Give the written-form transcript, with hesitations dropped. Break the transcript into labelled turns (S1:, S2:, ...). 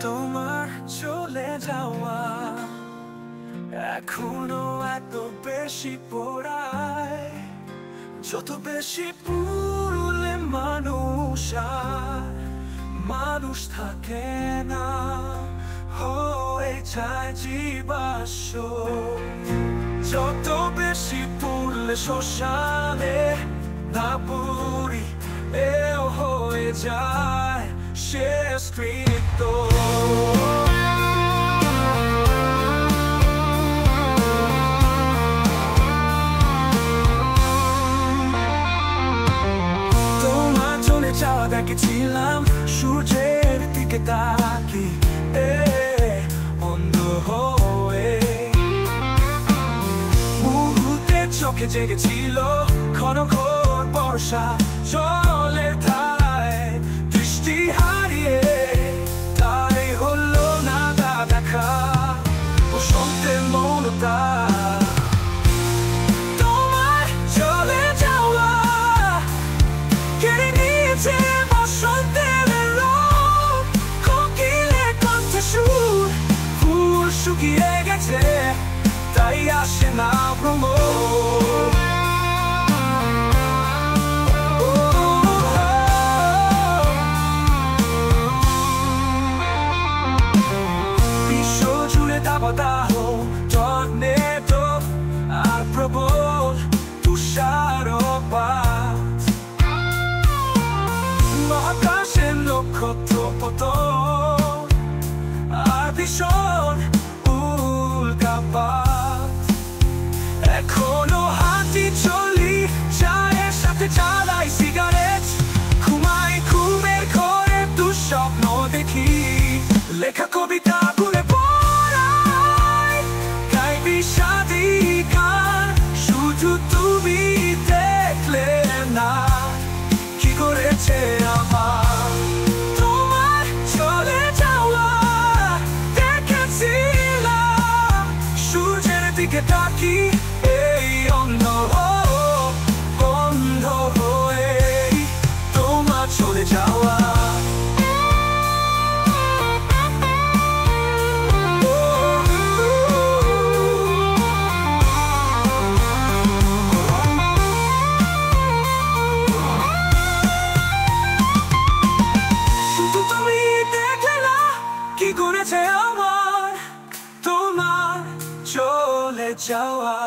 S1: তোমার চলে যাওয়া এখনো এত বেশি পোড়ায়, যত বেশি পুরলে মানুষ থাকে না, হয়ে যায় জীবাশ্ম। যত বেশি পুরলে শ্মশানে না পুরি, এও হয়ে যায় শেষকৃত্য। তোমার চলে যাওয়া দেখেছিলাম সূর্যের দিকে তাকিয়ে অন্ধ হয়ে, মুহূর্তে চোখে জেগেছিল ঘন ঘোর বর্ষা জলের ধারায় দৃষ্টি হারিয়ে, তাই হলো না দেখা বসন্তের মনতা। তোমার চলে যাওয়া কেড়ে নিয়েছে বসন্তের রূপ, কোকিলের কণ্ঠে সুর, ফুল শুকিয়ে গেছে তাই আসে না ভ্রমর। দাহ টর্নেডো আর প্রবল তুষারপাত, মহাকাশে নক্ষত্র পতন আর ভীষণ উল্কাপাত। এখনো হাঁটি চলি চায়ের সাথে চালাই সিগারেট, ঘুমাই ঘুমের ঘরে দুঃস্বপ্ন দেখি, লেখা কবিতা ভুলে শুধু তুমি দেখলে না কি করেছে আমার। তোমার চলে যাওয়া দেখেছিলাম সূর্যের দিকে তাকি, এই অন্ধ বন্ধ হয়ে তোমার চলে যাওয়া। কি করেছে আমার তোমার চলে যাওয়া।